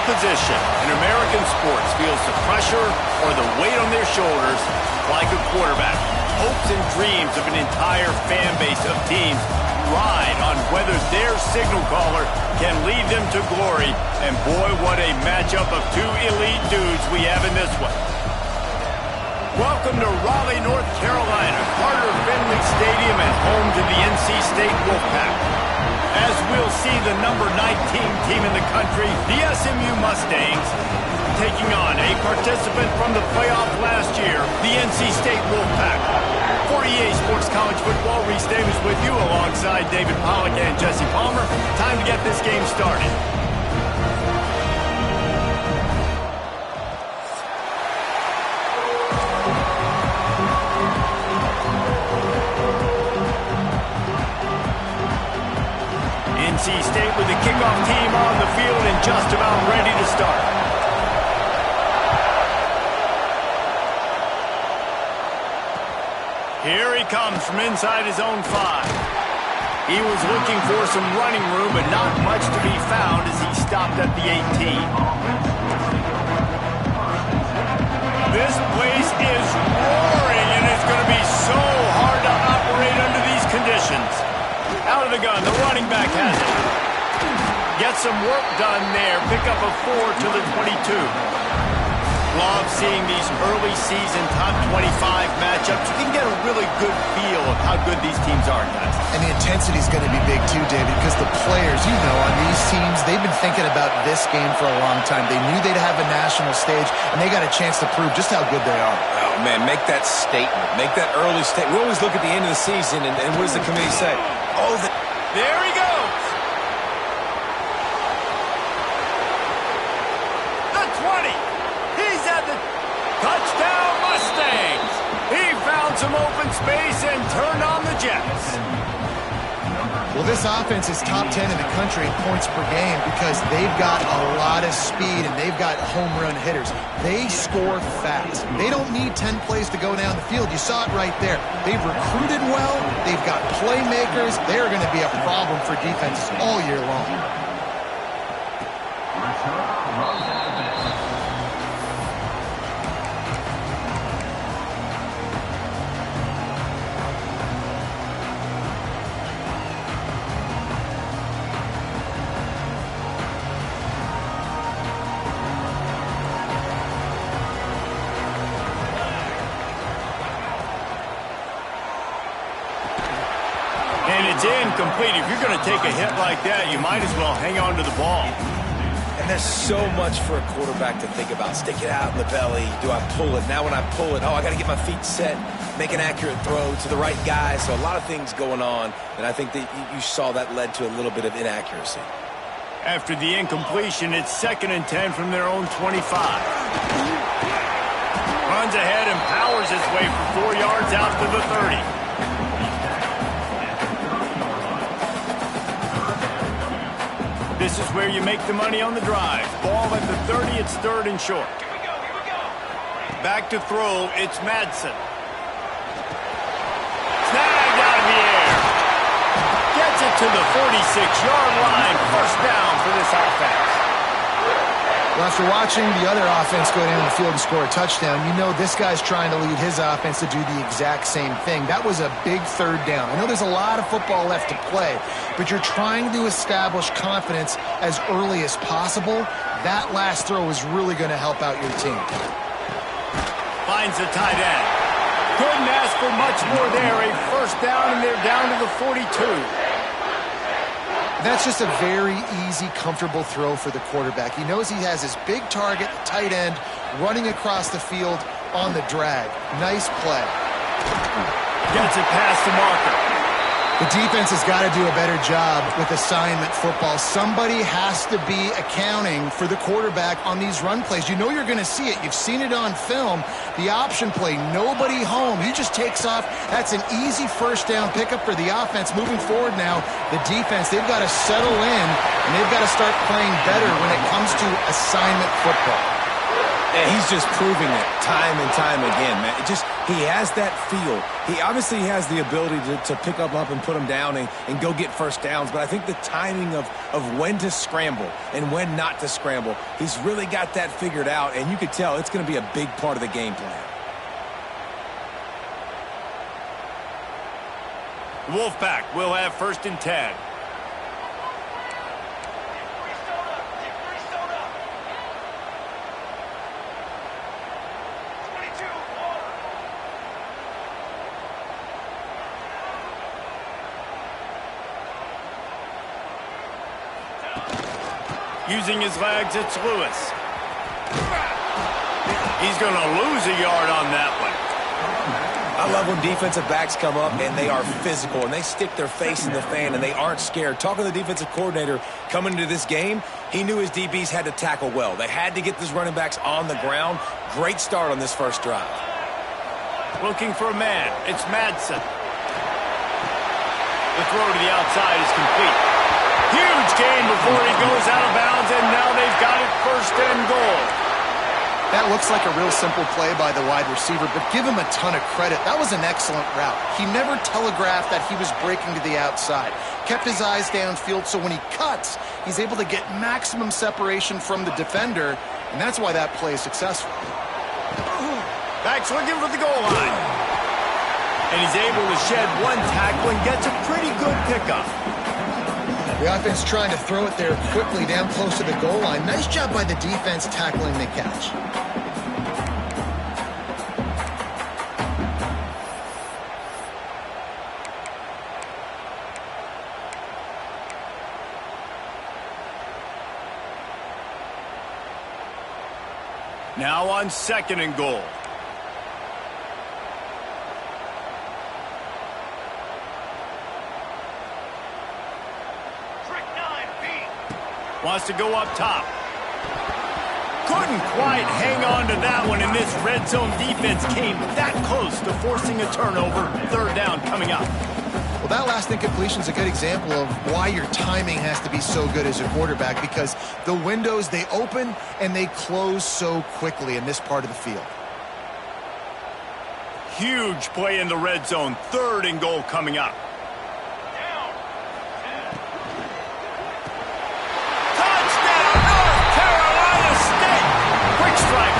position in American sports feels the pressure or the weight on their shoulders like a quarterback. Hopes and dreams of an entire fan base of teams ride on whether their signal caller can lead them to glory. And boy, what a matchup of two elite dudes we have in this one. Welcome to Raleigh, North Carolina, Carter Finley Stadium and home to the NC State Wolfpack. As we'll see the number 19 team in the country, the SMU Mustangs, taking on a participant from the playoff last year, the NC State Wolfpack. For EA Sports College Football, Reese Davis with you alongside David Pollack and Jesse Palmer. Time to get this game started. NC State with the kickoff team on the field and just about ready to start. Here he comes from inside his own 5. He was looking for some running room, but not much to be found as he stopped at the 18. This place is roaring, and it's going to be so hard to operate under these conditions. Out of the gun, the running back has it. Get some work done there. Pick up a 4 to the 22. Love seeing these early season top 25 matchups. You can get a really good feel of how good these teams are, guys. And the intensity is going to be big too, David, because the players, you know, on these teams, they've been thinking about this game for a long time. They knew they'd have a national stage, and they got a chance to prove just how good they are. Oh, man, make that statement. Make that early statement. We always look at the end of the season, and what does the committee say? Oh, there he goes. The 20. He's at the touchdown Mustangs. He found some open space and turned on the Jets. Well, this offense is top 10 in the country in points per game because they've got a lot of speed and they've got home run hitters. They score fast. They don't need 10 plays to go down the field. You saw it right there. They've recruited well. They've got playmakers. They're going to be a problem for defenses all year long. And it's incomplete. If you're going to take a hit like that, you might as well hang on to the ball. And there's so much for a quarterback to think about. Stick it out in the belly. Do I pull it? Now when I pull it, I got to get my feet set, make an accurate throw to the right guy. So a lot of things going on, and I think that you saw that led to a little bit of inaccuracy. After the incompletion, it's 2nd and 10 from their own 25. Runs ahead and powers his way for 4 yards out to the 30. This is where you make the money on the drive. Ball at the 30, it's 3rd and short. Here we go. Back to throw, it's Madsen. Snagged out of the air. Gets it to the 46-yard line. 1st down for this offense. Well, after watching the other offense go down the field and score a touchdown, you know this guy's trying to lead his offense to do the exact same thing. That was a big 3rd down. I know there's a lot of football left to play, but you're trying to establish confidence as early as possible. That last throw is really going to help out your team. Finds the tight end. Couldn't ask for much more there. A 1st down, and they're down to the 42. That's just a very easy, comfortable throw for the quarterback. He knows he has his big target, tight end, running across the field on the drag. Nice play. Gets it past the marker. The defense has got to do a better job with assignment football. Somebody has to be accounting for the quarterback on these run plays. You know you're going to see it. You've seen it on film. The option play, nobody home. He just takes off. That's an easy 1st down pickup for the offense. Moving forward now, the defense, they've got to settle in, and they've got to start playing better when it comes to assignment football. And he's just proving it time and time again, man. He has that feel. He obviously has the ability to pick up and put him down and go get first downs, but I think the timing of when to scramble and when not to scramble, he's really got that figured out, and you could tell it's going to be a big part of the game plan. Wolfpack will have 1st and 10. Using his legs, it's Lewis. He's going to lose a yard on that one. I love when defensive backs come up and they are physical and they stick their face in the fan and they aren't scared. Talking to the defensive coordinator coming into this game, he knew his DBs had to tackle well. They had to get these running backs on the ground. Great start on this first drive. Looking for a man. It's Madsen. The throw to the outside is complete. Huge gain before he goes out of bounds, and now they've got it 1st and goal. That looks like a real simple play by the wide receiver, but give him a ton of credit. That was an excellent route. He never telegraphed that he was breaking to the outside. Kept his eyes downfield, so when he cuts, he's able to get maximum separation from the defender, and that's why that play is successful. Back's looking for the goal line. And he's able to shed one tackle and gets a pretty good pickup. The offense trying to throw it there quickly down close to the goal line. Nice job by the defense tackling the catch. Now on 2nd and goal. Wants to go up top. Couldn't quite hang on to that one, and this red zone defense came that close to forcing a turnover. 3rd down coming up. Well, that last incompletion is a good example of why your timing has to be so good as a quarterback, because the windows, they open and they close so quickly in this part of the field. Huge play in the red zone. 3rd and goal coming up.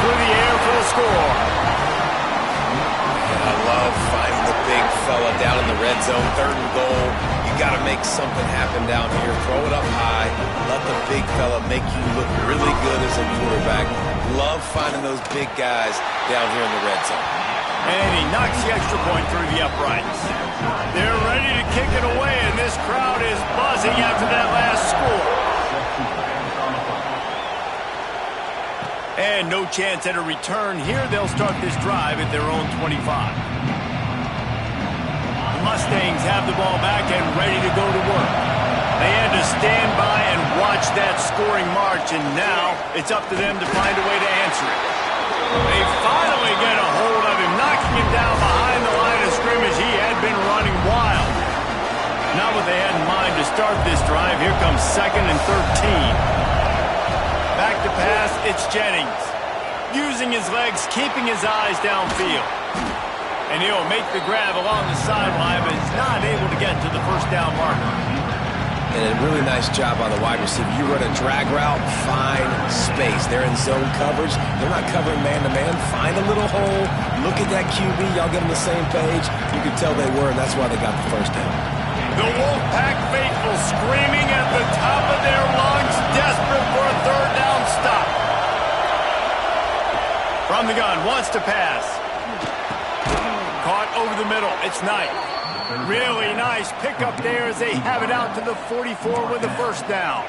Through the air for the score. And I love finding the big fella down in the red zone. 3rd and goal. You got to make something happen down here. Throw it up high. Let the big fella make you look really good as a quarterback. Love finding those big guys down here in the red zone. And he knocks the extra point through the uprights. They're ready to kick it away, and this crowd is buzzing after that last score. And no chance at a return here. They'll start this drive at their own 25. The Mustangs have the ball back and ready to go to work. They had to stand by and watch that scoring march, and now it's up to them to find a way to answer it. They finally get a hold of him, knocking him down behind the line of scrimmage. He had been running wild. Not what they had in mind to start this drive. Here comes 2nd and 13. Back to pass, it's Jennings. Using his legs, keeping his eyes downfield. And he'll make the grab along the sideline, but he's not able to get to the 1st down marker. And a really nice job on the wide receiver. You run a drag route, find space. They're in zone coverage. They're not covering man-to-man. Find a little hole. Look at that QB. Y'all get on the same page. You can tell they were, and that's why they got the 1st down. The Wolfpack faithful screaming at the top of their lungs, desperate for a 3rd down stop. From the gun, wants to pass. Caught over the middle, it's Knight. Really nice pickup there as they have it out to the 44 with the 1st down.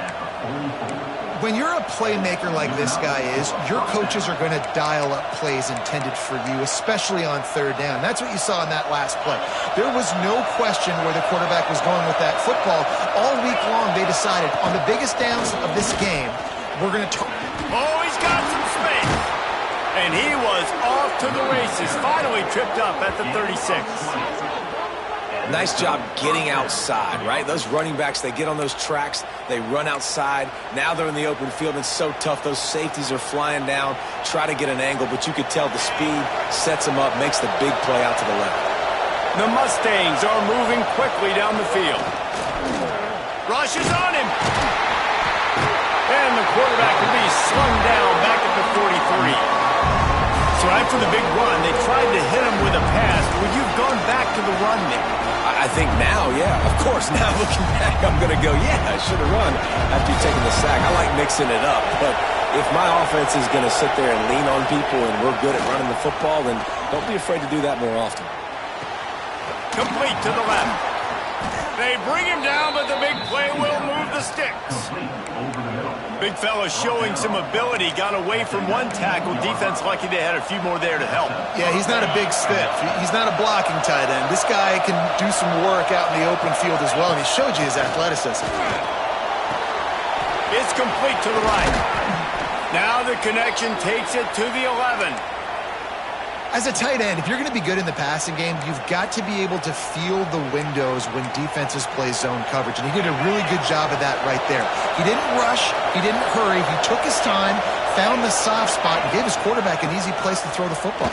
When you're a playmaker like this guy is, your coaches are going to dial up plays intended for you, especially on 3rd down. That's what you saw in that last play. There was no question where the quarterback was going with that football. All week long, they decided on the biggest downs of this game, we're going to... Oh, he's got some space. And he was off to the races, finally tripped up at the 36. Nice job getting outside, right? Those running backs, they get on those tracks, they run outside. Now they're in the open field. It's so tough. Those safeties are flying down, try to get an angle, but you could tell the speed sets them up, makes the big play out to the left. The Mustangs are moving quickly down the field. Rush is on him. And the quarterback will be slung down back at the 43. So after the big run, they tried to hit him with a pass. Would you have gone back to the run there? I think now, yeah. Of course, now looking back, I'm going to go, yeah, I should have run after taking the sack. I like mixing it up, but if my offense is going to sit there and lean on people and we're good at running the football, then don't be afraid to do that more often. Complete to the left. They bring him down, but the big play will move the sticks. Big fella showing some ability. Got away from one tackle. Defense lucky they had a few more there to help. Yeah, he's not a big stiff. He's not a blocking tight end. This guy can do some work out in the open field as well, and he showed you his athleticism. It's complete to the right. Now the connection takes it to the 11. As a tight end, if you're going to be good in the passing game, you've got to be able to feel the windows when defenses play zone coverage. And he did a really good job of that right there. He didn't rush. He didn't hurry. He took his time, found the soft spot, and gave his quarterback an easy place to throw the football.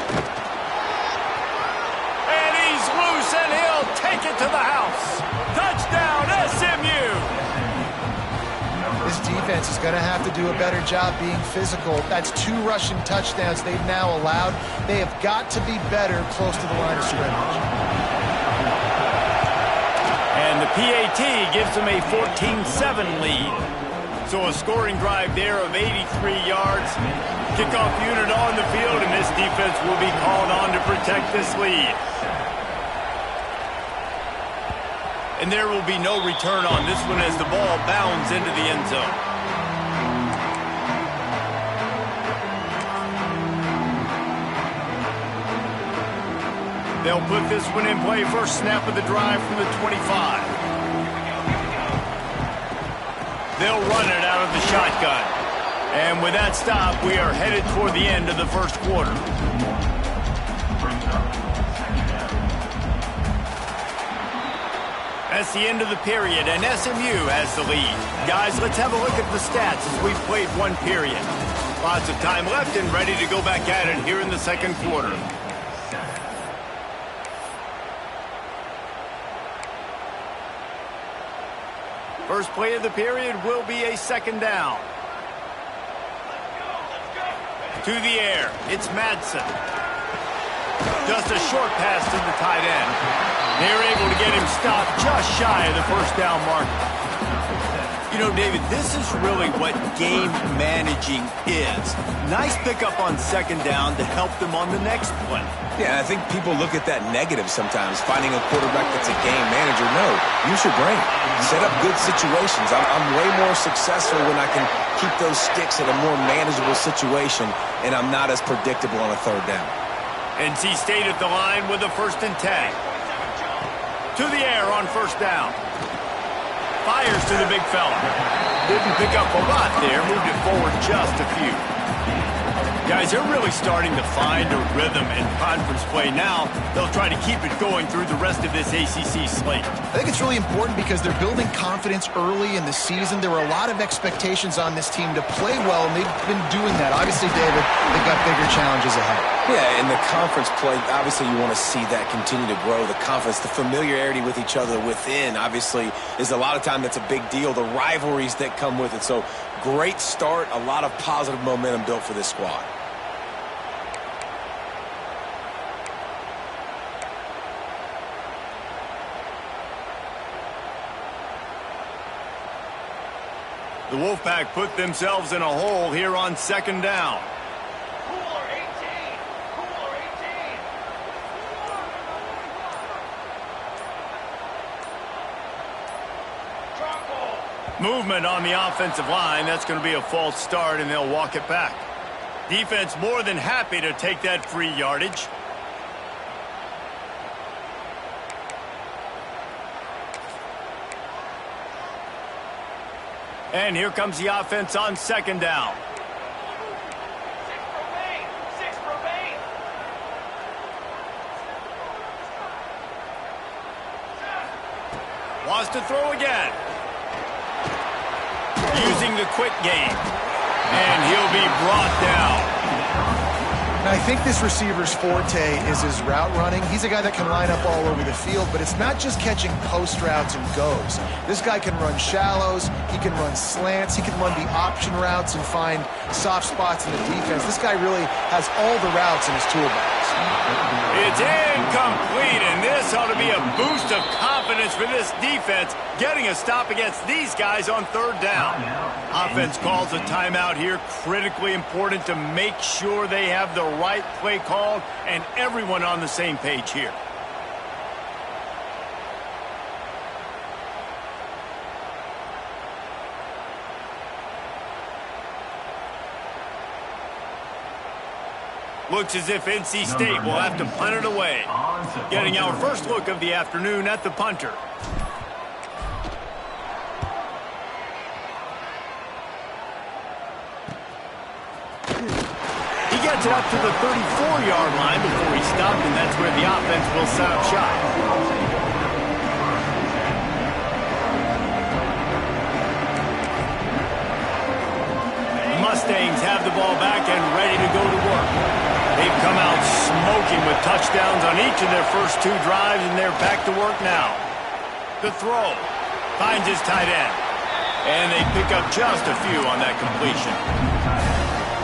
And he's loose, and he'll take it to the house. Touchdown, SMU! This defense is going to have to do a better job being physical. That's 2 rushing touchdowns they've now allowed. They have got to be better close to the line of scrimmage. And the PAT gives them a 14-7 lead. So a scoring drive there of 83 yards. Kickoff unit on the field, and this defense will be called on to protect this lead. And there will be no return on this one as the ball bounds into the end zone. They'll put this one in play. First snap of the drive from the 25. They'll run it out of the shotgun. And with that stop, we are headed toward the end of the first quarter. That's the end of the period, and SMU has the lead. Guys, let's have a look at the stats as we've played one period. Lots of time left and ready to go back at it here in the second quarter. First play of the period will be a second down. To the air, it's Madsen. Just a short pass to the tight end. They're able to get him stopped just shy of the first down mark. You know, David, this is really what game managing is. Nice pickup on second down to help them on the next play. Yeah, I think people look at that negative sometimes, finding a quarterback that's a game manager. No, use your brain. Set up good situations. I'm way more successful when I can keep those sticks in a more manageable situation, and I'm not as predictable on a third down. NC State at the line with a 1st and 10. To the air on first down. Fires to the big fella. Didn't pick up a lot there. Moved it forward just a few. Guys, they're really starting to find a rhythm in conference play now. They'll try to keep it going through the rest of this ACC slate. I think it's really important because they're building confidence early in the season. There were a lot of expectations on this team to play well, and they've been doing that. Obviously, David, they've got bigger challenges ahead. Yeah, in the conference play, obviously you want to see that continue to grow. The confidence, the familiarity with each other within, obviously, is a lot of time that's a big deal. The rivalries that come with it. So, great start, a lot of positive momentum built for this squad. The Wolfpack put themselves in a hole here on second down. Movement on the offensive line. That's going to be a false start, and they'll walk it back. Defense more than happy to take that free yardage. And here comes the offense on second down. Wants to throw again. Using the quick game. And he'll be brought down. Now, I think this receiver's forte is his route running. He's a guy that can line up all over the field, but it's not just catching post routes and goes. This guy can run shallows, he can run slants, he can run the option routes and find soft spots in the defense. This guy really has all the routes in his toolbox. It's incomplete, and this ought to be a boost of confidence for this defense, getting a stop against these guys on third down. Offense calls a timeout here, critically important to make sure they have the right play called and everyone on the same page here. Looks as if NC State will have to punt it away. Getting our first look of the afternoon at the punter. He gets it up to the 34-yard line before he stopped, and that's where the offense will set up shop. Mustangs have the ball back and ready to go to work. They've come out smoking with touchdowns on each of their first two drives, and they're back to work now. The throw finds his tight end, and they pick up just a few on that completion.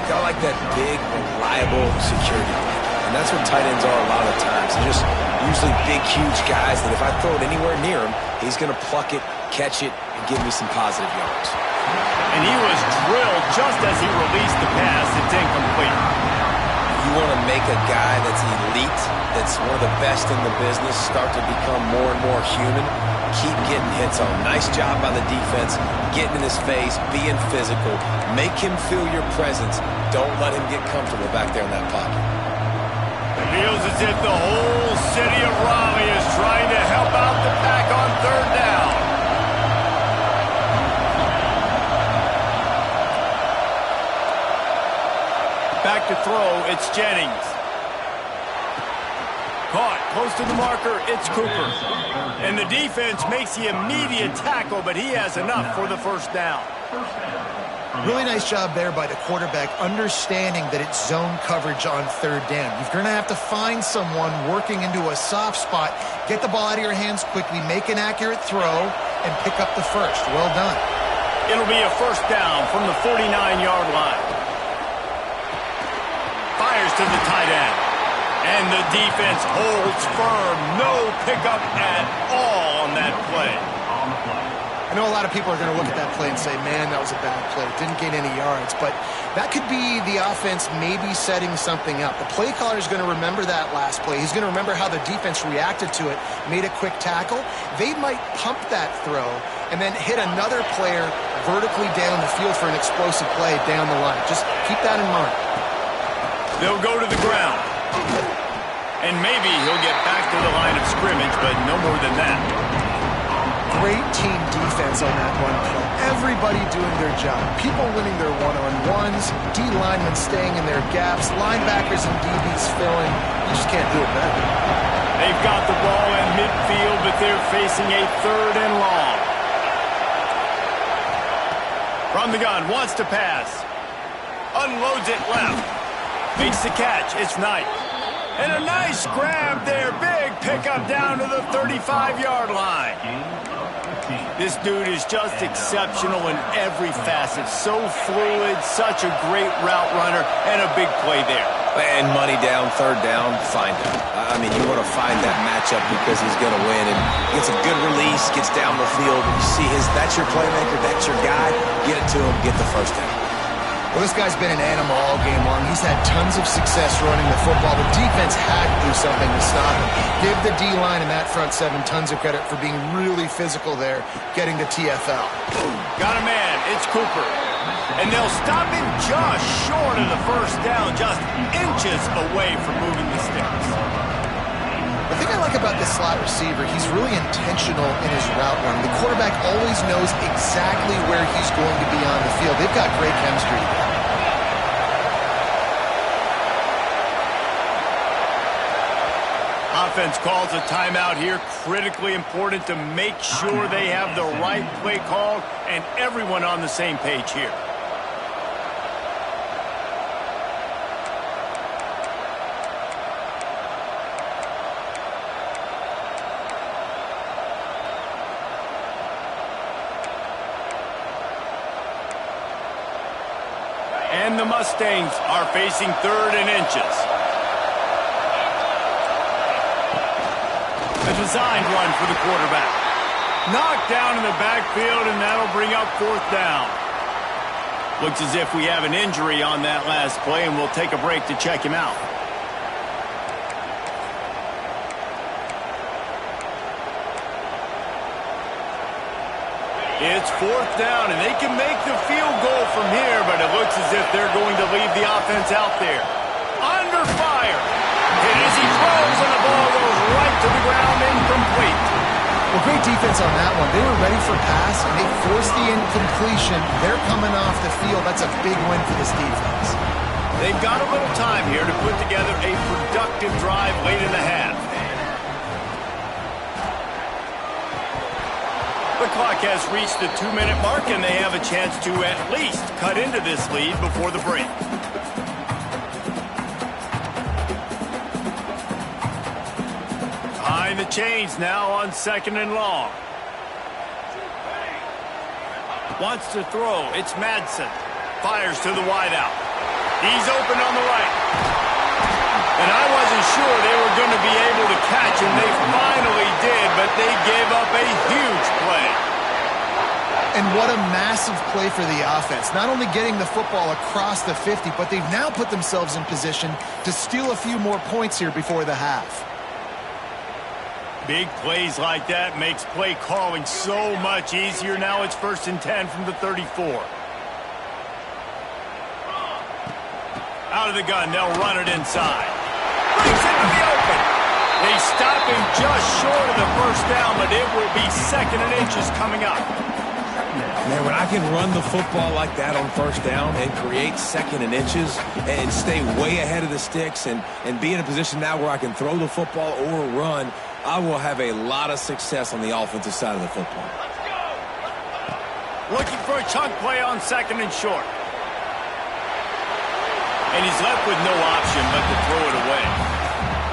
Got like that big, reliable security blanket, and that's what tight ends are a lot of the times. They're just usually big, huge guys that if I throw it anywhere near him, he's going to pluck it, catch it, and give me some positive yards. And he was drilled just as he released the pass. It's incomplete. You want to make a guy that's elite, that's one of the best in the business, start to become more and more human, keep getting hits on. Nice job by the defense, getting in his face, being physical. Make him feel your presence. Don't let him get comfortable back there in that pocket. It feels as if the whole city of Raleigh is trying to help out the pack on third down. Back to throw, it's Jennings. Caught, close to the marker, it's Cooper. And the defense makes the immediate tackle, but he has enough for the first down. Really nice job there by the quarterback, understanding that it's zone coverage on third down. You're going to have to find someone working into a soft spot, get the ball out of your hands quickly, make an accurate throw, and pick up the first. Well done. It'll be a first down from the 49-yard line. Fires to the tight end. And the defense holds firm. No pickup at all on that play. I know a lot of people are going to look at that play and say, man, that was a bad play. Didn't gain any yards. But that could be the offense maybe setting something up. The play caller is going to remember that last play. He's going to remember how the defense reacted to it, made a quick tackle. They might pump that throw and then hit another player vertically down the field for an explosive play down the line. Just keep that in mind. They'll go to the ground. And maybe he'll get back to the line of scrimmage, but no more than that. Great team defense on that run play. Everybody doing their job. People winning their one-on-ones, D linemen staying in their gaps, linebackers and DBs filling. You just can't do it better. They've got the ball in midfield, but they're facing a third and long. From the gun, wants to pass. Unloads it left. Makes the catch. It's Knight. And a nice grab there. Big pickup down to the 35-yard line. This dude is just exceptional in every facet. So fluid, such a great route runner, and a big play there. And money down, third down, find him. I mean, you want to find that matchup because he's going to win. And gets a good release, gets down the field. You see that's your playmaker, that's your guy. Get it to him, get the first down. Well, this guy's been an animal all game long. He's had tons of success running the football. The defense had to do something to stop him. Give the D-line and that front seven tons of credit for being really physical there, getting to TFL. Got a man. It's Cooper. And they'll stop him just short of the first down, just inches away from moving the sticks. The thing I like about this slot receiver, he's really intentional in his route run. The quarterback always knows exactly where he's going to be on the field. They've got great chemistry together. offense calls a timeout here. Critically important to make sure they have the right play called and everyone on the same page here. And the Mustangs are facing 3rd and inches. A designed run for the quarterback. Knocked down in the backfield, and that'll bring up 4th down. Looks as if we have an injury on that last play, and we'll take a break to check him out. It's 4th down, and they can make the field goal from here, but it looks as if they're going to leave the offense out there. Under fire. And as he throws, and the ball goes right to the ground, incomplete. Well, great defense on that one. They were ready for pass, and they forced the incompletion. They're coming off the field. That's a big win for this defense. They've got a little time here to put together a productive drive late in the half. The clock has reached the 2-minute mark, and they have a chance to at least cut into this lead before the break. Behind the chains now on 2nd and long. Wants to throw. It's Madsen. Fires to the wideout. He's open on the right. And I wasn't sure they were going to be able to catch him. They finally did, but they gave up a huge play. And what a massive play for the offense. Not only getting the football across the 50, but they've now put themselves in position to steal a few more points here before the half. Big plays like that makes play calling so much easier. Now it's 1st and 10 from the 34. Out of the gun, they'll run it inside. Brings it to the open. They stop him just short of the 1st down, but it will be 2nd and inches coming up. Man, when I can run the football like that on 1st down and create 2nd and inches and stay way ahead of the sticks and be in a position now where I can throw the football or run, I will have a lot of success on the offensive side of the football. Looking for a chunk play on 2nd and short. And he's left with no option but to throw it away.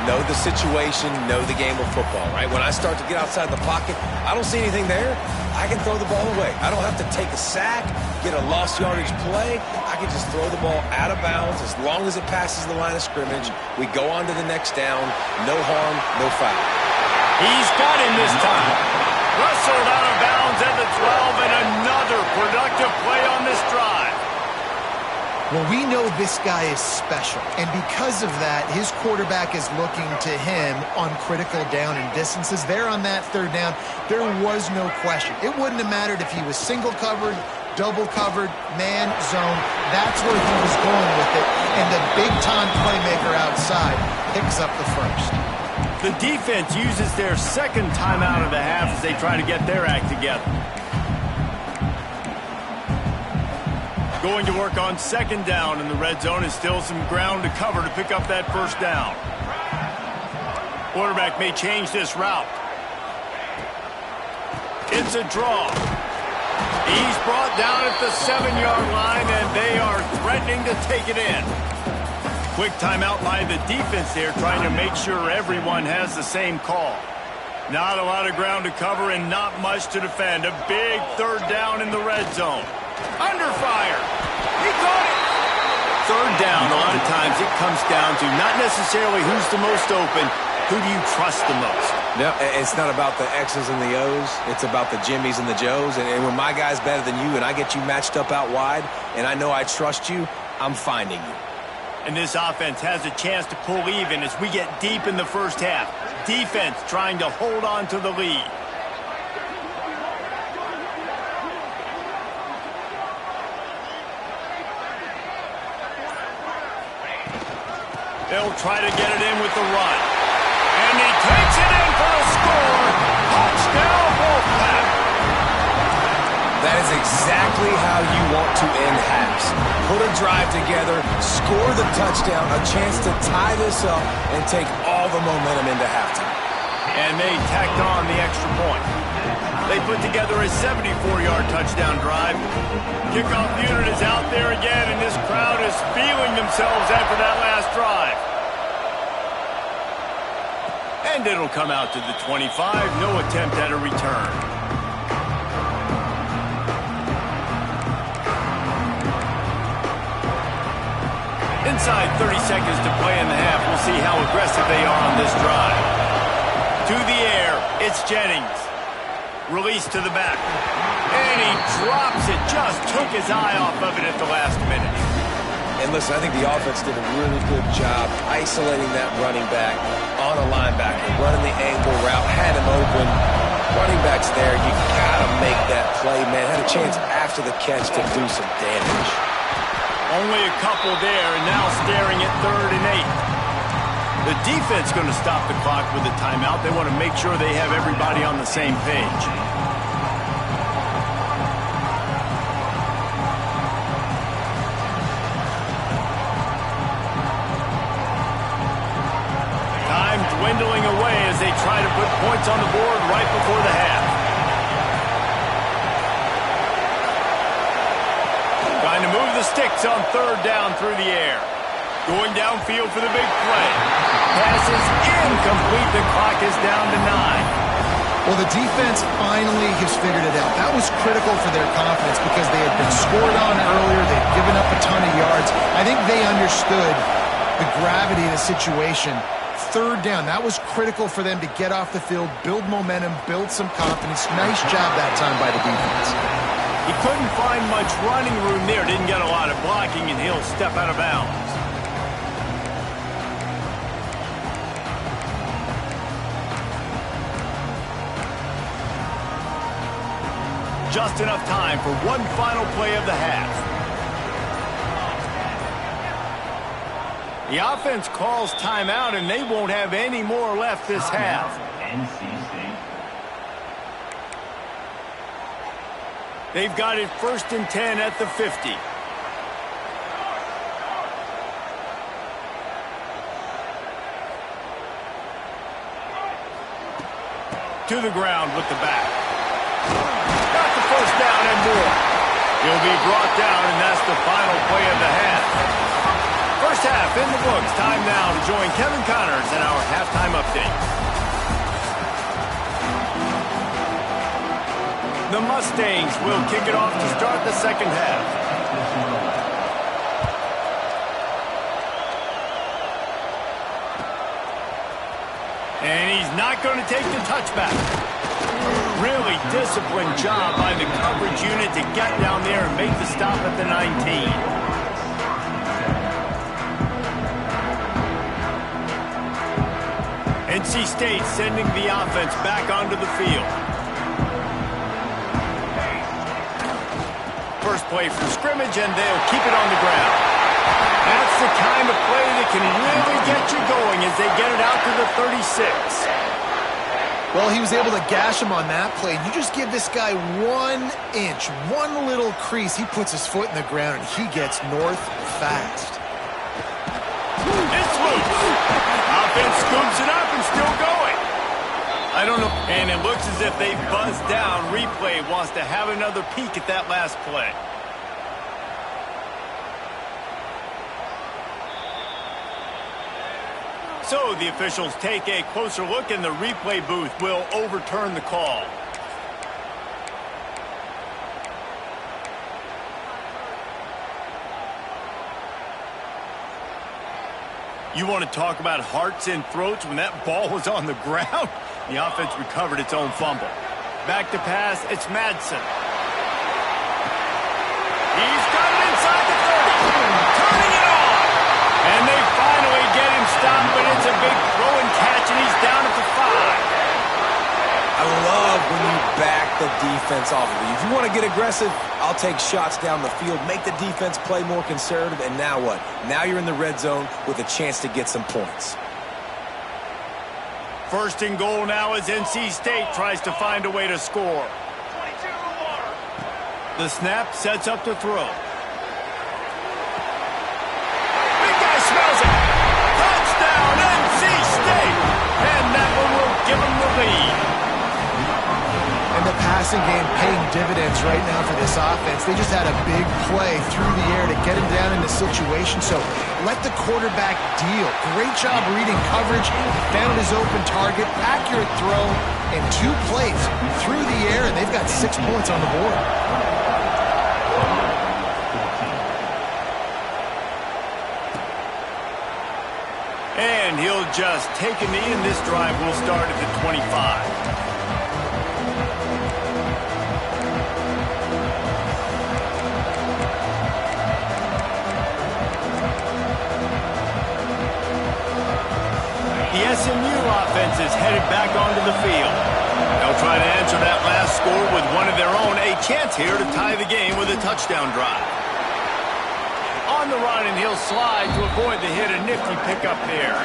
Know the situation, know the game of football, right? When I start to get outside the pocket, I don't see anything there. I can throw the ball away. I don't have to take a sack, get a lost yardage play. I can just throw the ball out of bounds as long as it passes the line of scrimmage. We go on to the next down. No harm, no foul. He's got him this time. Wrestled out of bounds at the 12, and another productive play on this drive. Well, we know this guy is special, and because of that, his quarterback is looking to him on critical down and distances. There on that 3rd down, there was no question. It wouldn't have mattered if he was single covered, double covered, man, zone. That's where he was going with it, and the big-time playmaker outside picks up the 1st. The defense uses their 2nd timeout of the half as they try to get their act together. Going to work on 2nd down in the red zone, is still some ground to cover to pick up that 1st down. Quarterback may change this route. It's a draw. He's brought down at the 7-yard line, and they are threatening to take it in. Quick timeout by the defense there, trying to make sure everyone has the same call. Not a lot of ground to cover and not much to defend. A big 3rd down in the red zone. Under fire. He caught it. 3rd down, a lot of times it comes down to not necessarily who's the most open, who do you trust the most? No, it's not about the X's and the O's. It's about the Jimmys and the Joes. And when my guy's better than you and I get you matched up out wide and I know I trust you, I'm finding you. And this offense has a chance to pull even as we get deep in the 1st half. Defense trying to hold on to the lead. They'll try to get it in with the run. And he takes it in for a score. Touchdown, Wolfpack. That is exactly how you want to end halves. put a drive together, score the touchdown, a chance to tie this up and take all the momentum into halftime. And they tacked on the extra point. They put together a 74-yard touchdown drive. Kickoff unit is out there again, and this crowd is feeling themselves after that last drive. And it'll come out to the 25. No attempt at a return. Inside 30 seconds to play in the half. We'll see how aggressive they are on this drive. To the air, it's Jennings. Release to the back. And he drops it. Just took his eye off of it at the last minute. And listen, I think the offense did a really good job isolating that running back on a linebacker, running the angle route, had him open. Running back's there. You got to make that play, man. Had a chance after the catch to do some damage. Only a couple there, and now staring at 3rd and 8. The defense going to stop the clock with a timeout. They want to make sure they have everybody on the same page. Time dwindling away as they try to put points on the board right before the half. Trying to move the sticks on 3rd down through the air. Going downfield for the big play. Pass is incomplete. The clock is down to 9. Well, the defense finally has figured it out. That was critical for their confidence because they had been scored on earlier. They'd given up a ton of yards. I think they understood the gravity of the situation. 3rd down, that was critical for them to get off the field, build momentum, build some confidence. Nice job that time by the defense. He couldn't find much running room there. Didn't get a lot of blocking, and he'll step out of bounds. Just enough time for one final play of the half. The offense calls timeout, and they won't have any more left this half. NC State. They've got it 1st and 10 at the 50. To the ground with the back. Got the 1st down and more. He'll be brought down, and that's the final play of the half. First half in the books. Time now to join Kevin Connors in our halftime update. The Mustangs will kick it off to start the second half. And he's not going to take the touchback. Really disciplined job by the coverage unit to get down there and make the stop at the 19. NC State sending the offense back onto the field. First play from scrimmage, and they'll keep it on the ground. That's the kind of play that can really get you going as they get it out to the 36. Well, he was able to gash him on that play. You just give this guy 1 inch, one little crease. He puts his foot in the ground, and he gets north fast. It's loose. Offense scoops it up and still going. I don't know. And it looks as if they buzzed down. Replay wants to have another peek at that last play. So the officials take a closer look, and the replay booth will overturn the call. You want to talk about hearts and throats when that ball was on the ground? The offense recovered its own fumble. Back to pass, it's Madsen. He's got it inside the 30. Turning it on. And they finally get him stopped, but it's a big throw and catch, and he's down at the 5. I love when you back the defense off of you. If you want to get aggressive, I'll take shots down the field, make the defense play more conservative, and now what? Now you're in the red zone with a chance to get some points. First and goal now as NC State tries to find a way to score. The snap sets up to throw. passing game paying dividends right now for this offense. They just had a big play through the air to get him down in the situation. So let the quarterback deal. Great job reading coverage. Found his open target. Accurate throw. And 2 plays through the air, and they've got 6 points on the board. And he'll just take a knee, and this drive will start at the 25. The SMU offense is headed back onto the field. They'll try to answer that last score with one of their own. A chance here to tie the game with a touchdown drive. On the run, and he'll slide to avoid the hit. A nifty pickup there.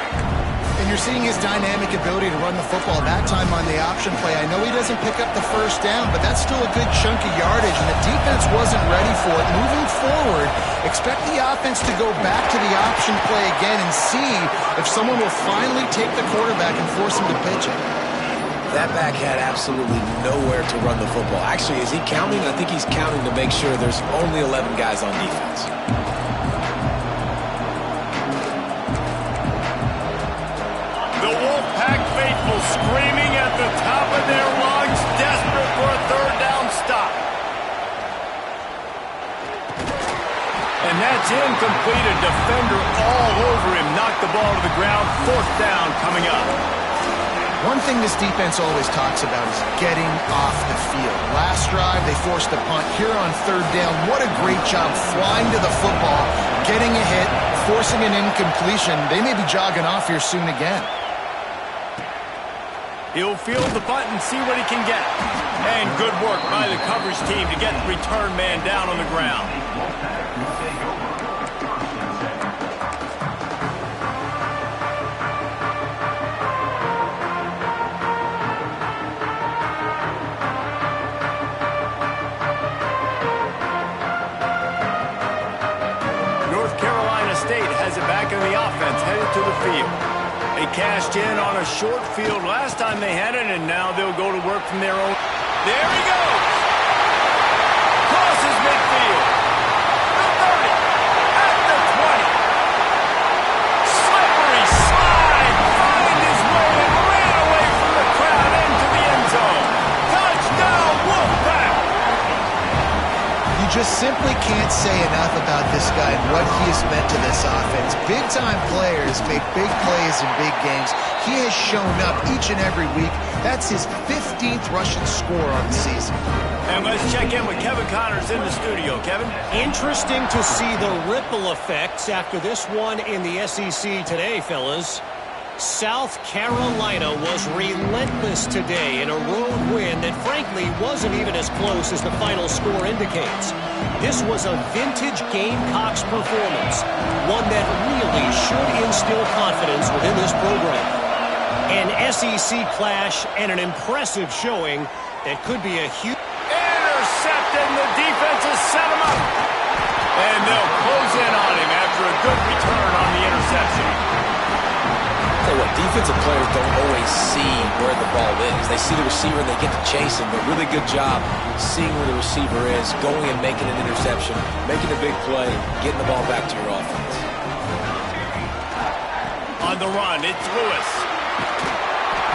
And you're seeing his dynamic ability to run the football. That time on the option play, I know he doesn't pick up the first down, but that's still a good chunk of yardage, and the defense wasn't ready for it. Moving forward, expect the offense to go back to the option play again and see if someone will finally take the quarterback and force him to pitch it. That back had absolutely nowhere to run the football. Actually, is he counting? I think he's counting to make sure there's only 11 guys on defense. Screaming at the top of their lungs, desperate for a third down stop. And that's incomplete. A defender all over him. Knocked the ball to the ground. 4th down coming up. One thing this defense always talks about is getting off the field. Last drive, they forced a punt. Here on 3rd down, what a great job flying to the football, getting a hit, forcing an incompletion. They may be jogging off here soon again. He'll field the punt and see what he can get. And good work by the coverage team to get the return man down on the ground. North Carolina State has it back in the offense, headed to the field. They cashed in on a short field last time they had it, and now they'll go to work from their own. There he goes! Crosses midfield. The 30. At the 20. Slippery slide. Find his way and ran away from the crowd into the end zone. Touchdown, Wolfpack! You just simply can't say enough about this guy and what he has meant to this offense. Big-time players make big plays in big games. He has shown up each and every week. That's his 15th rushing score on the season. And let's check in with Kevin Connors in the studio. Kevin? Interesting to see the ripple effects after this one in the SEC today, fellas. South Carolina was relentless today in a road win that frankly wasn't even as close as the final score indicates. This was a vintage Gamecocks performance, one that really should instill confidence within this program. An SEC clash and an impressive showing that could be a huge... Intercepted, and the defense has set him up. And they'll close in on him after a good return on the interception. Tell you what, defensive players don't always see where the ball is. They see the receiver and they get to chase him, but really good job seeing where the receiver is, going and making an interception, making a big play, getting the ball back to your offense. On the run, it's Lewis.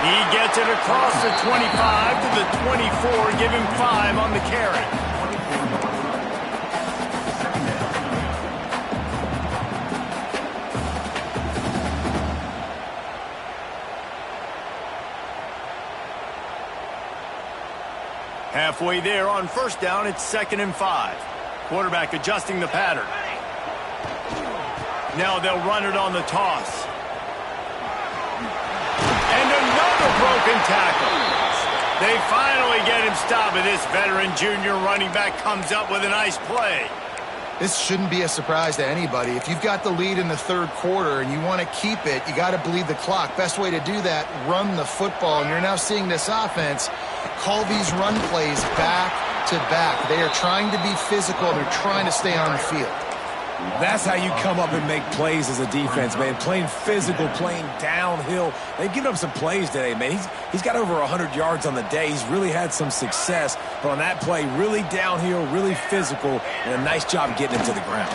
He gets it across the 25 to the 24, give him 5 on the carry. Halfway there on 1st down, it's 2nd and 5. Quarterback adjusting the pattern. Now they'll run it on the toss. And another broken tackle. They finally get him stopped, and this veteran junior running back comes up with a nice play. This shouldn't be a surprise to anybody. If you've got the lead in the 3rd quarter and you want to keep it, you got to bleed the clock. Best way to do that, run the football. And you're now seeing this offense call these run plays back to back. They are trying to be physical. They're trying to stay on the field. That's how you come up and make plays as a defense, man. Playing physical, playing downhill. They've given up some plays today, man. He's got over 100 yards on the day. He's really had some success. But on that play, really downhill, really physical, and a nice job getting him to the ground.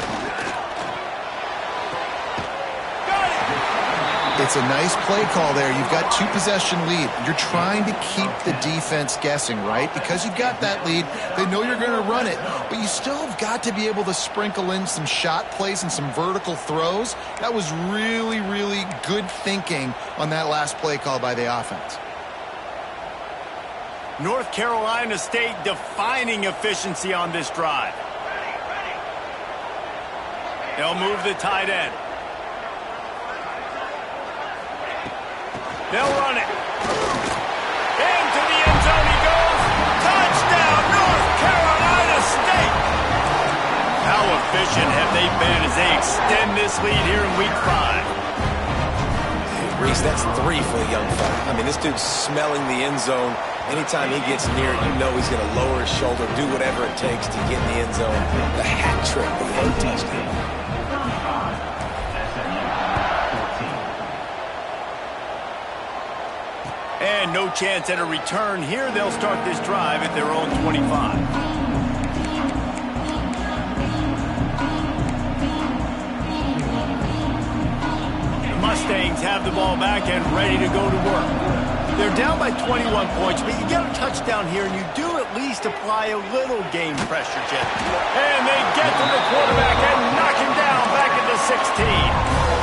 It's a nice play call there. You've got 2-possession lead. You're trying to keep the defense guessing, right? Because you've got that lead, they know you're going to run it, but you still have got to be able to sprinkle in some shot plays and some vertical throws. That was really, really good thinking on that last play call by the offense. North Carolina State defining efficiency on this drive. They'll move the tight end. They'll run it. Into the end zone he goes. Touchdown, North Carolina State. How efficient have they been as they extend this lead here in Week 5? Reese, that's 3 for the young fella. I mean, this dude's smelling the end zone. Anytime he gets near it, you know he's going to lower his shoulder, do whatever it takes to get in the end zone. The hat trick, the 3rd touchdown. And no chance at a return here. They'll start this drive at their own 25. The Mustangs have the ball back and ready to go to work. They're down by 21 points, but you get a touchdown here, and you do at least apply a little game pressure, Jeff. And they get to the quarterback and knock him down back at the 16.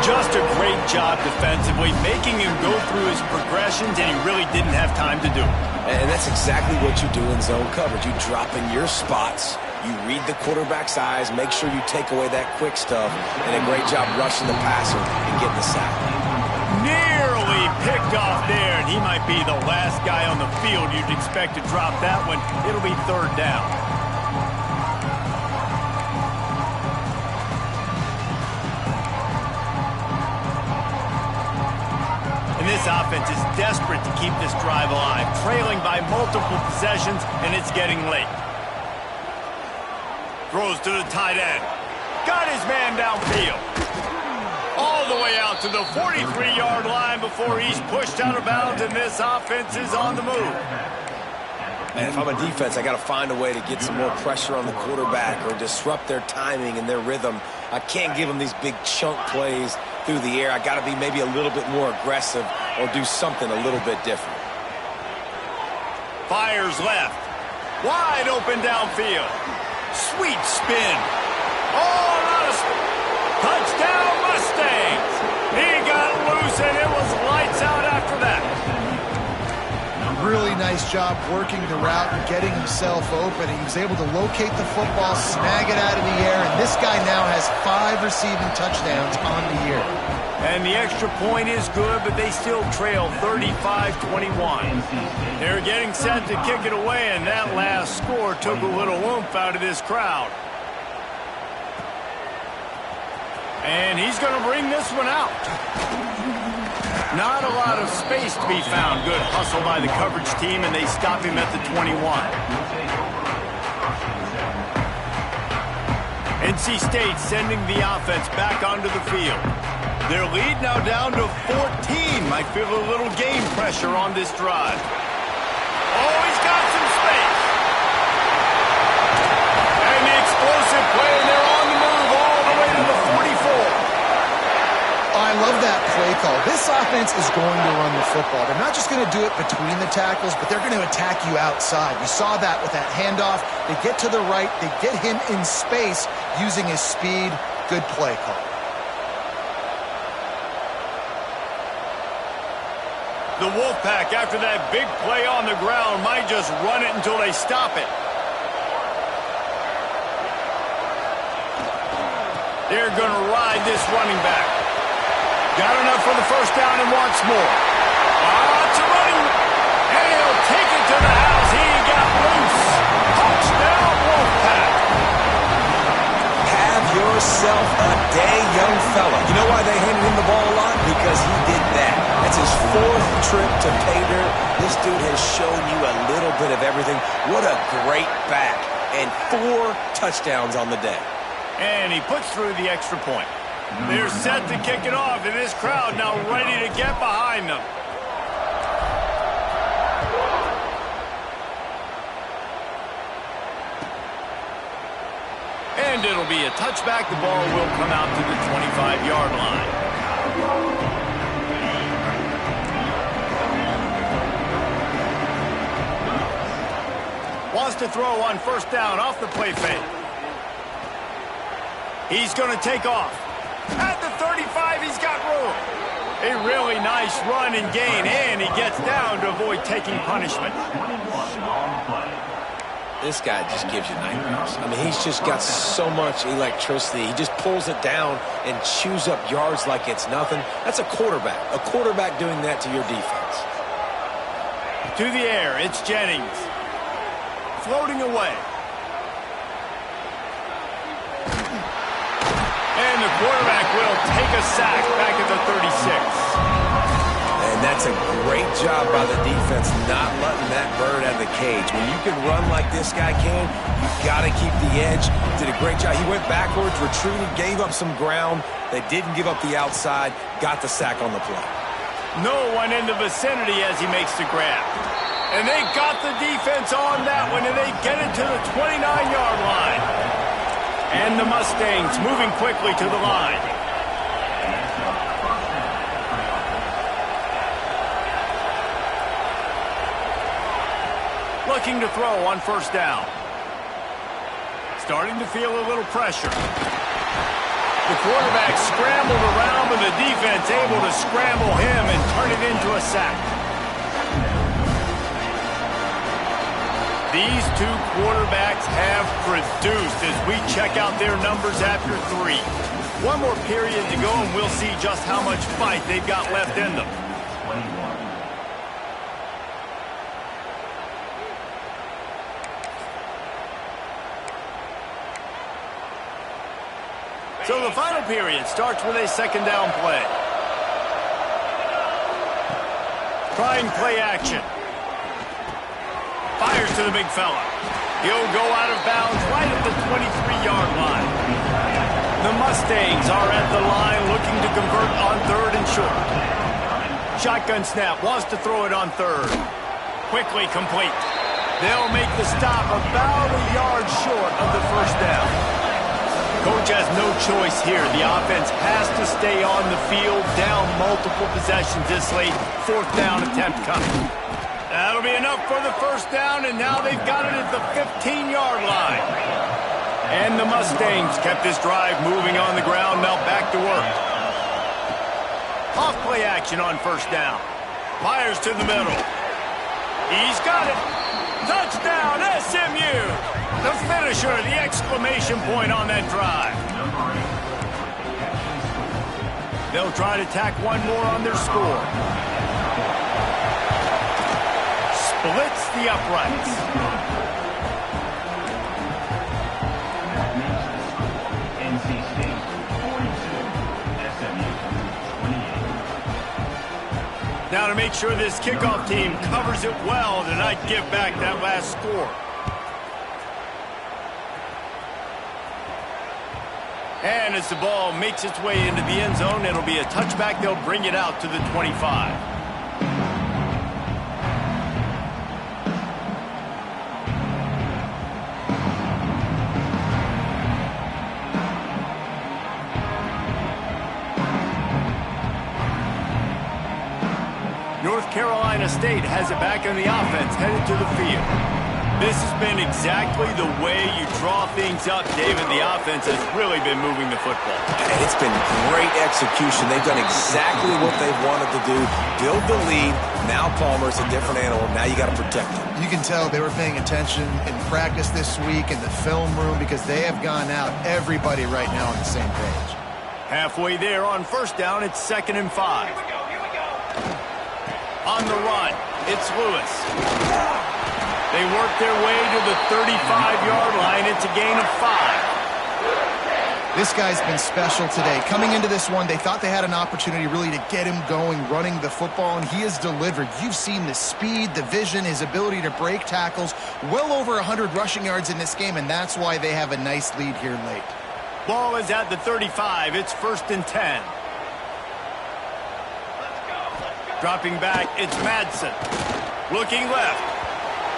Just a great job defensively, making him go through his progressions, and he really didn't have time to do it. And that's exactly what you do in zone coverage. You drop in your spots, you read the quarterback's eyes, make sure you take away that quick stuff, and a great job rushing the passer and getting the sack. Nearly picked off there, and he might be the last guy on the field you'd expect to drop that one. It'll be 3rd down. And this offense is desperate to keep this drive alive, trailing by multiple possessions, and it's getting late. Throws to the tight end. Got his man downfield. All the way out to the 43-yard line before he's pushed out of bounds, and this offense is on the move. And if I'm a defense, I got to find a way to get some more pressure on the quarterback or disrupt their timing and their rhythm. I can't give them these big chunk plays through the air. I got to be maybe a little bit more aggressive or do something a little bit different. Fires left. Wide open downfield. Sweet spin. Oh, not a touchdown Mustangs. He got loose and it was lights out after that. Really nice job working the route and getting himself open. He was able to locate the football, snag it out of the air, and this guy now has 5 receiving touchdowns on the year. And the extra point is good, but they still trail 35-21. They're getting set to kick it away, and that last score took a little oomph out of this crowd. And he's going to bring this one out. Not a lot of space to be found. Good hustle by the coverage team, and they stop him at the 21. NC State sending the offense back onto the field. Their lead now down to 14. Might feel a little game pressure on this drive. Oh, he's got some space. And the explosive play, and they're on the move all the way to the 44. I love that play call. This offense is going to run the football. They're not just going to do it between the tackles, but they're going to attack you outside. You saw that with that handoff. They get to the right. They get him in space using his speed. Good play call. The Wolfpack, after that big play on the ground, might just run it until they stop it. They're going to ride this running back. Got enough for the first down and wants more. It's a running, and he'll take it to the house. He got loose. Touchdown, Wolfpack. Have yourself a day, young fella. You know why they handed him the ball a lot? Because he did that. That's his 4th trip to pay dirt. This dude has shown you a little bit of everything. What a great back. And 4 touchdowns on the day. And he puts through the extra point. They're set to kick it off, and this crowd now ready to get behind them. And it'll be a touchback. The ball will come out to the 25-yard line. Wants to throw on first down off the play fake. He's going to take off. At the 35, he's got room. A really nice run and gain, and he gets down to avoid taking punishment. This guy just gives you nightmares. I mean, he's just got so much electricity. He just pulls it down and chews up yards like it's nothing. That's a quarterback. A quarterback doing that to your defense. To the air, it's Jennings. Floating away. And the quarterback will take a sack back at the 36. And that's a great job by the defense not letting that bird out of the cage. When you can run like this guy can, you've got to keep the edge. Did a great job. He went backwards, retreated, gave up some ground. They didn't give up the outside, got the sack on the play. No one in the vicinity as he makes the grab. And they got the defense on that one, and they get it to the 29-yard line. And the Mustangs moving quickly to the line. Looking to throw on first down. Starting to feel a little pressure. The quarterback scrambled around, but the defense able to scramble him and turn it into a sack. These two quarterbacks have produced as we check out their numbers after 3. One more period to go, and we'll see just how much fight they've got left in them. So the final period starts with a second down play. Trying play action. Fires to the big fella. He'll go out of bounds right at the 23-yard line. The Mustangs are at the line looking to convert on third and short. Shotgun snap, wants to throw it on third. Quickly complete. They'll make the stop about a yard short of the first down. Coach has no choice here. The offense has to stay on the field, down multiple possessions this late. Fourth down attempt coming. That'll be enough for the first down, and now they've got it at the 15-yard line. And the Mustangs kept this drive moving on the ground, now back to work. Off play action on first down. Fires to the middle. He's got it. Touchdown, SMU. The finisher, the exclamation point on that drive. They'll try to tack one more on their score. Splits the uprights. NC State 42, SMU 28. Now to make sure this kickoff team covers it well to not give back that last score. And as the ball makes its way into the end zone, it'll be a touchback. They'll bring it out to the 25. North Carolina State has it back in the offense, headed to the field. This has been exactly the way you draw things up, David. The offense has really been moving the football. And it's been great execution. They've done exactly what they've wanted to do. Build the lead. Now Palmer's a different animal. Now you got to protect him. You can tell they were paying attention in practice this week in the film room because they have gone out, everybody right now on the same page. Halfway there on first down, it's 2nd and 5. Here we go. On the run, it's Lewis. They work their way to the 35-yard line. It's a gain of 5. This guy's been special today. Coming into this one, they thought they had an opportunity really to get him going, running the football, and he has delivered. You've seen the speed, the vision, his ability to break tackles, well over 100 rushing yards in this game, and that's why they have a nice lead here late. Ball is at the 35. It's 1st and 10. Dropping back, it's Madsen. Looking left.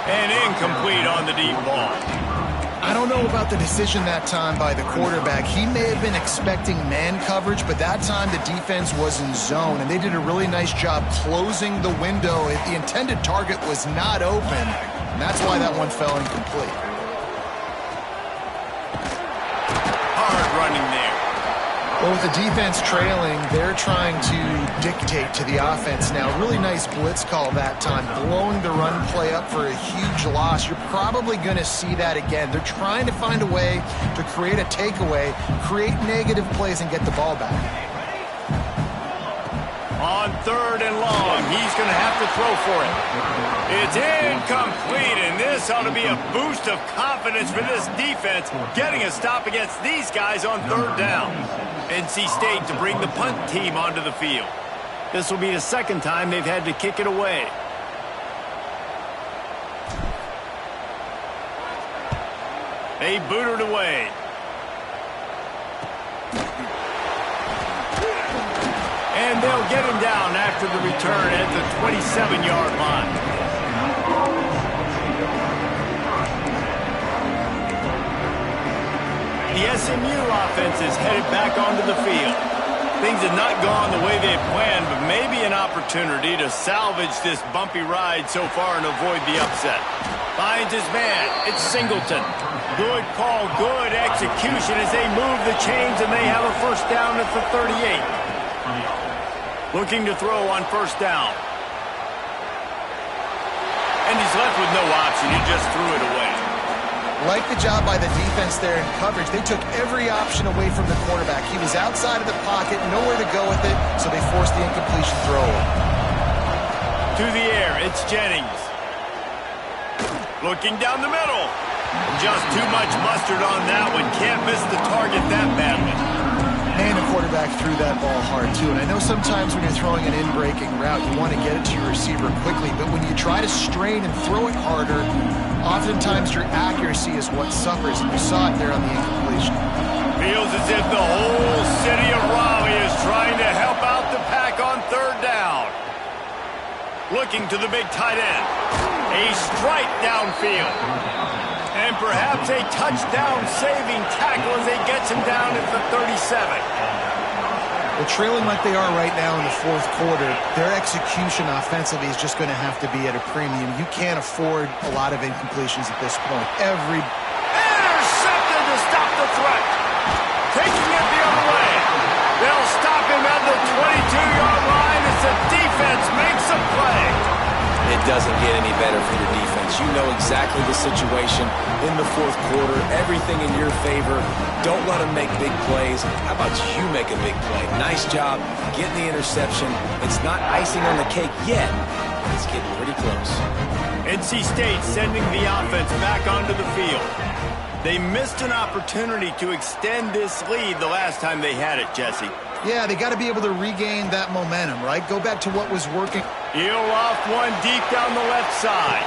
And incomplete on the deep ball. I don't know about the decision that time by the quarterback. He may have been expecting man coverage, but that time the defense was in zone, and they did a really nice job closing the window. The intended target was not open, and that's why that one fell incomplete. Hard running there. Well, with the defense trailing, they're trying to dictate to the offense now. Really nice blitz call that time, blowing the run play up for a huge loss. You're probably going to see that again. They're trying to find a way to create a takeaway, create negative plays, and get the ball back. On 3rd and long, he's going to have to throw for it. It's incomplete, and this ought to be a boost of confidence for this defense, getting a stop against these guys on 3rd down. NC State to bring the punt team onto the field. This will be the 2nd time they've had to kick it away. They boot it away. And they'll get him down after the return at the 27-yard line. The SMU offense is headed back onto the field. Things have not gone the way they had planned, but maybe an opportunity to salvage this bumpy ride so far and avoid the upset. Finds his man. It's Singleton. Good call, good execution as they move the chains, and they have a 1st down at the 38. Looking to throw on 1st down. And he's left with no option. He just threw it away. Like the job by the defense there in coverage. They took every option away from the quarterback. He was outside of the pocket, nowhere to go with it, so they forced the incompletion throw. To the air, it's Jennings. Looking down the middle. Just too much mustard on that one. Can't miss the target that badly. And the quarterback threw that ball hard, too. And I know sometimes when you're throwing an in-breaking route, you want to get it to your receiver quickly. But when you try to strain and throw it harder, oftentimes your accuracy is what suffers. And you saw it there on the incompletion. Feels as if the whole city of Raleigh is trying to help out the pack on 3rd down. Looking to the big tight end. A strike downfield. And perhaps a touchdown-saving tackle as they gets him down at the 37. Well, trailing like they are right now in the 4th quarter, their execution offensively is just going to have to be at a premium. You can't afford a lot of incompletions at this point. Intercepted to stop the threat. Taking it the other way. They'll stop him at the 22-yard line as the defense makes a play. It doesn't get any better for your defense. You know exactly the situation in the 4th quarter. Everything in your favor. Don't let them make big plays. How about you make a big play? Nice job getting the interception. It's not icing on the cake yet, but it's getting pretty close. NC State sending the offense back onto the field. They missed an opportunity to extend this lead the last time they had it, Jesse. Yeah, they got to be able to regain that momentum, right? Go back to what was working. He'll off one deep down the left side.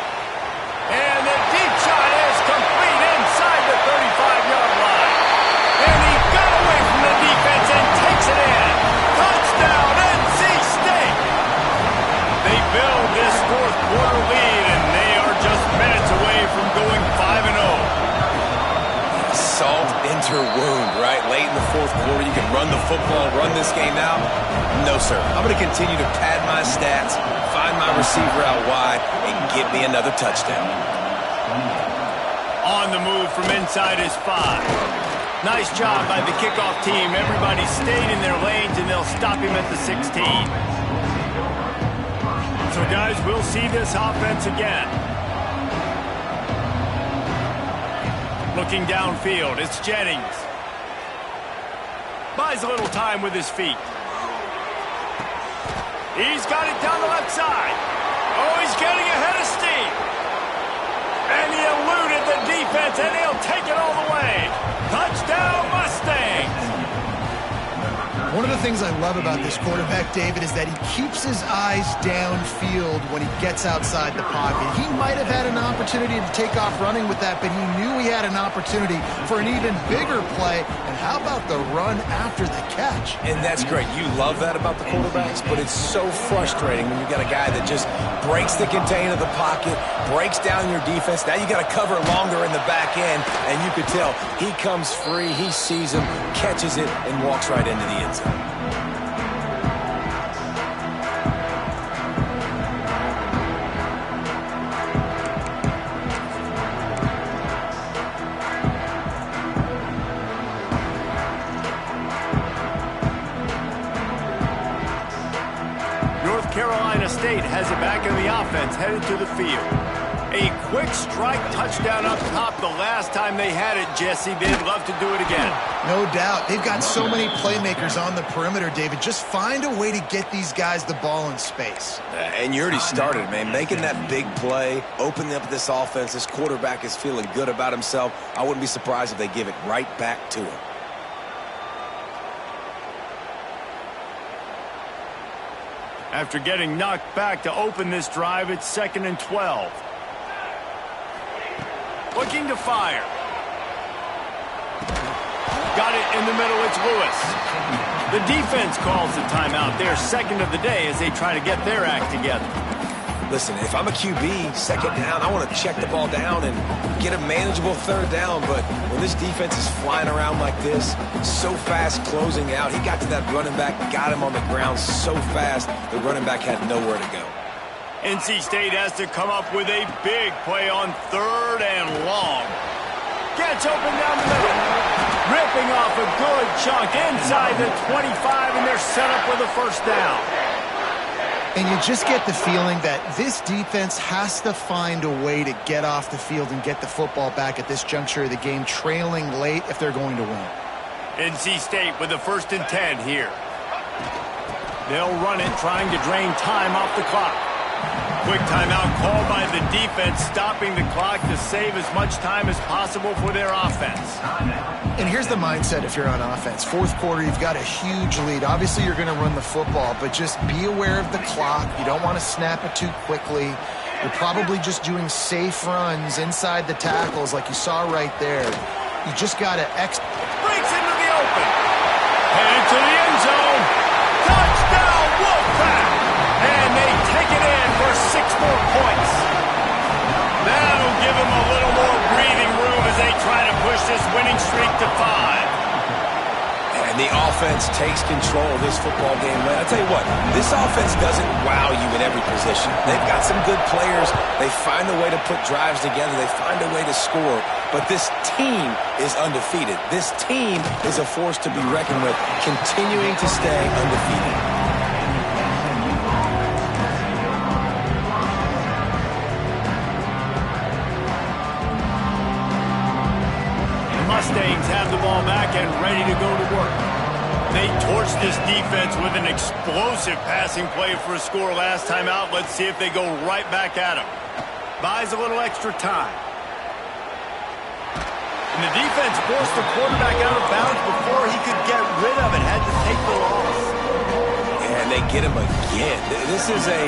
And the deep shot is complete inside the 35-yard line. And he got away from the defense and takes it in. Touchdown, NC State. They build this 4th quarter lead, and they are just minutes away from going 5-0. Salt into wound, right? Late in the 4th quarter, you can run the football, run this game out. No, sir. I'm going to continue to pad my stats, find my receiver out wide, and give me another touchdown. On the move from inside his 5. Nice job by the kickoff team. Everybody stayed in their lanes, and they'll stop him at the 16. So, guys, we'll see this offense again. Looking downfield, it's Jennings. Buys a little time with his feet. He's got it down the left side. Oh, he's getting ahead of steam. And he eluded the defense, and he'll take it all the way. Touchdown, Mustangs. One of the things I love about this quarterback, David, is that he keeps his eyes downfield when he gets outside the pocket. He might have had an opportunity to take off running with that, but he knew he had an opportunity for an even bigger play. And how about the run after the catch? And that's great. You love that about the quarterbacks, but it's so frustrating when you got a guy that just breaks the contain of the pocket, breaks down your defense. Now you got to cover longer in the back end, and you could tell he comes free, he sees him, catches it, and walks right into the end zone. North Carolina State has it back in the offense, headed to the field. A quick strike touchdown up top the last time they had it, Jesse. They'd love to do it again. No doubt. They've got so many playmakers on the perimeter, David. Just find a way to get these guys the ball in space. And you already started, man. Making that big play, opening up this offense. This quarterback is feeling good about himself. I wouldn't be surprised if they give it right back to him. After getting knocked back to open this drive, it's 2nd and 12. Looking to fire. Got it in the middle, it's Lewis. The defense calls the timeout. Their second of the day as they try to get their act together. Listen, if I'm a QB, second down, I want to check the ball down and get a manageable third down. But when this defense is flying around like this, so fast closing out, he got to that running back, got him on the ground so fast, the running back had nowhere to go. NC State has to come up with a big play on 3rd and long. Gets open down the middle. Ripping off a good chunk inside the 25, and they're set up with a first down. And you just get the feeling that this defense has to find a way to get off the field and get the football back at this juncture of the game, trailing late if they're going to win. NC State with the 1st and 10 here. They'll run it, trying to drain time off the clock. Quick timeout called by the defense, stopping the clock to save as much time as possible for their offense. And here's the mindset if you're on offense. 4th quarter, you've got a huge lead. Obviously, you're going to run the football, but just be aware of the clock. You don't want to snap it too quickly. You're probably just doing safe runs inside the tackles like you saw right there. You just got to Breaks into the open. Headed to the end zone. Touchdown, Wolfpack! And they take it in for 6 more points. That'll give them a little more breathing room as they try to push this winning streak to 5. And the offense takes control of this football game. I'll tell you what, this offense doesn't wow you in every position. They've got some good players. They find a way to put drives together. They find a way to score. But this team is undefeated. This team is a force to be reckoned with, continuing to stay undefeated. Mustangs have the ball back and ready to go to work. They torched this defense with an explosive passing play for a score last time out. Let's see if they go right back at him. Buys a little extra time. And the defense forced the quarterback out of bounds before he could get rid of it. Had to take the loss. And they get him again. This is a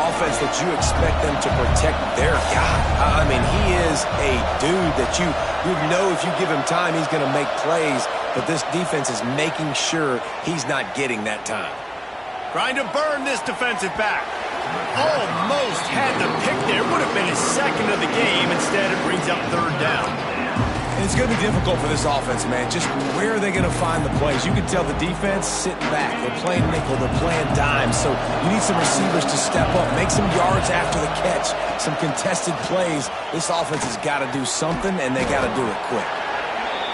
offense that you expect them to protect their guy. I mean, he is a dude that you know if you give him time, he's going to make plays. But this defense is making sure he's not getting that time. Trying to burn this defensive back. Almost had the pick there. Would have been his second of the game. Instead, it brings up 3rd down. And it's going to be difficult for this offense, man. Just where are they going to find the plays? You can tell the defense sitting back. They're playing nickel. They're playing dime. So you need some receivers to step up, make some yards after the catch, some contested plays. This offense has got to do something, and they got to do it quick.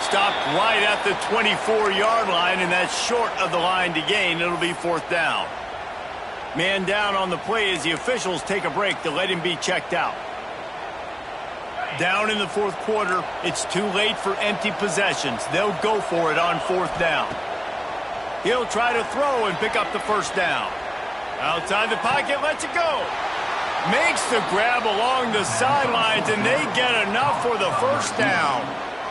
Stopped right at the 24-yard line, and that's short of the line to gain. It'll be 4th down. Man down on the play as the officials take a break to let him be checked out. Down in the 4th quarter, it's too late for empty possessions. They'll go for it on 4th down. He'll try to throw and pick up the first down. Outside the pocket, lets it go. Makes the grab along the sidelines, and they get enough for the first down.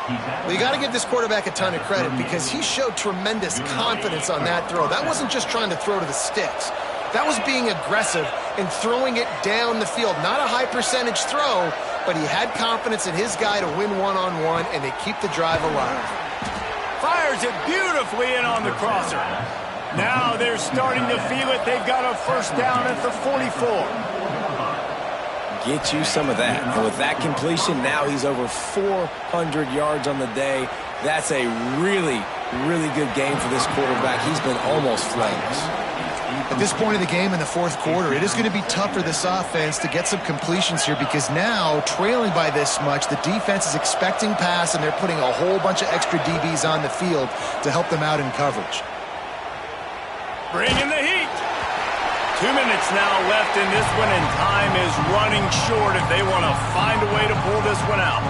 Well, you got to give this quarterback a ton of credit because he showed tremendous confidence on that throw. That wasn't just trying to throw to the sticks. That was being aggressive and throwing it down the field. Not a high percentage throw, but he had confidence in his guy to win one-on-one, and they keep the drive alive. Fires it beautifully in on the crosser. Now they're starting to feel it. They've got a first down at the 44. Get you some of that. And with that completion, now he's over 400 yards on the day. That's a really, really good game for this quarterback. He's been almost flameless. At this point of the game in the fourth quarter, it is going to be tough for this offense to get some completions here because now, trailing by this much, the defense is expecting pass, and they're putting a whole bunch of extra DBs on the field to help them out in coverage. Bring in the heat. 2 minutes now left in this one, and time is running short if they want to find a way to pull this one out.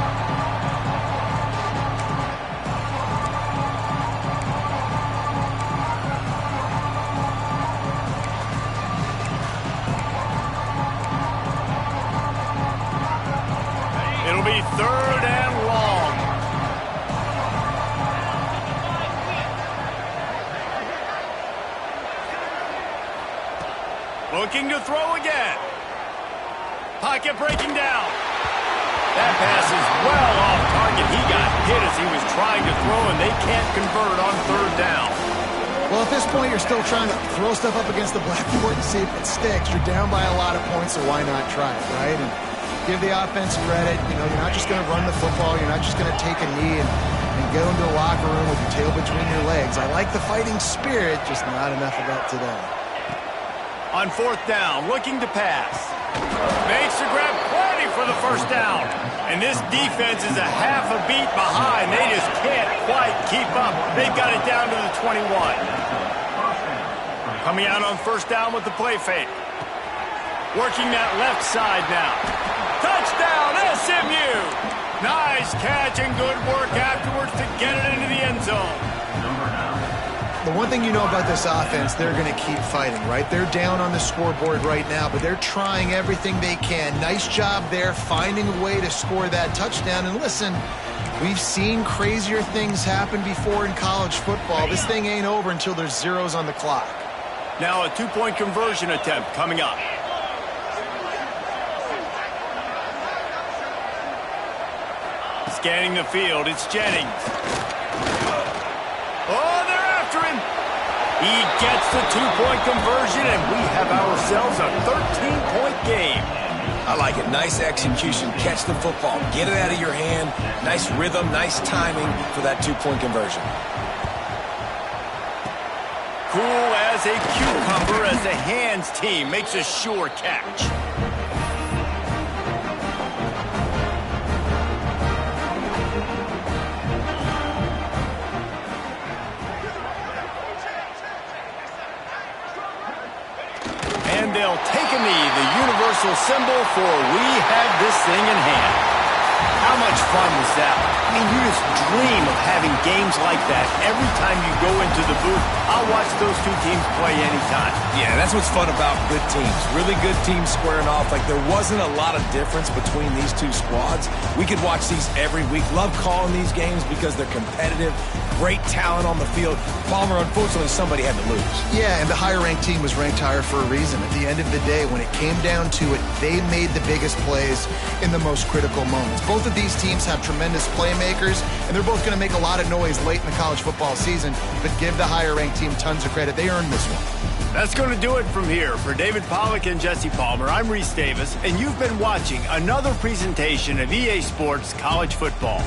It'll be 3rd and long. Looking to throw again. Pocket breaking down. That pass is well off target. He got hit as he was trying to throw, and they can't convert on 3rd down. Well, at this point, you're still trying to throw stuff up against the blackboard and see if it sticks. You're down by a lot of points, so why not try it, right? And give the offense credit. You know, you're not just going to run the football. You're not just going to take a knee and go into the locker room with your tail between your legs. I like the fighting spirit, just not enough of that today. On 4th down, looking to pass. Makes the grab plenty for the first down. And this defense is a half a beat behind. They just can't quite keep up. They've got it down to the 21. Coming out on 1st down with the play fake. Working that left side now. Touchdown, SMU! Nice catch and good work afterwards to get it into the end zone. The one thing you know about this offense, they're going to keep fighting, right? They're down on the scoreboard right now, but they're trying everything they can. Nice job there, finding a way to score that touchdown. And listen, we've seen crazier things happen before in college football. This thing ain't over until there's zeros on the clock. Now a 2-point conversion attempt coming up. Scanning the field, it's Jennings. Oh, they're after him. He gets the 2-point conversion, and we have ourselves a 13-point game. I like it. Nice execution. Catch the football. Get it out of your hand. Nice rhythm, nice timing for that 2-point conversion. Cool as a cucumber as the hands team makes a sure catch. And they'll take a knee, the universal symbol for we have this thing in hand. How much fun was that? I mean, you just dream of having games like that every time you go into the booth. I'll watch those two teams play anytime. Yeah, that's what's fun about good teams. Really good teams squaring off. Like, there wasn't a lot of difference between these two squads. We could watch these every week. Love calling these games because they're competitive. Great talent on the field. Palmer, unfortunately, somebody had to lose. Yeah, and the higher-ranked team was ranked higher for a reason. At the end of the day, when it came down to it, they made the biggest plays in the most critical moments. Both of these teams have tremendous playmakers, and they're both going to make a lot of noise late in the college football season, but give the higher-ranked team tons of credit. They earned this one. That's going to do it from here. For David Pollack and Jesse Palmer, I'm Reese Davis, and you've been watching another presentation of EA Sports College Football.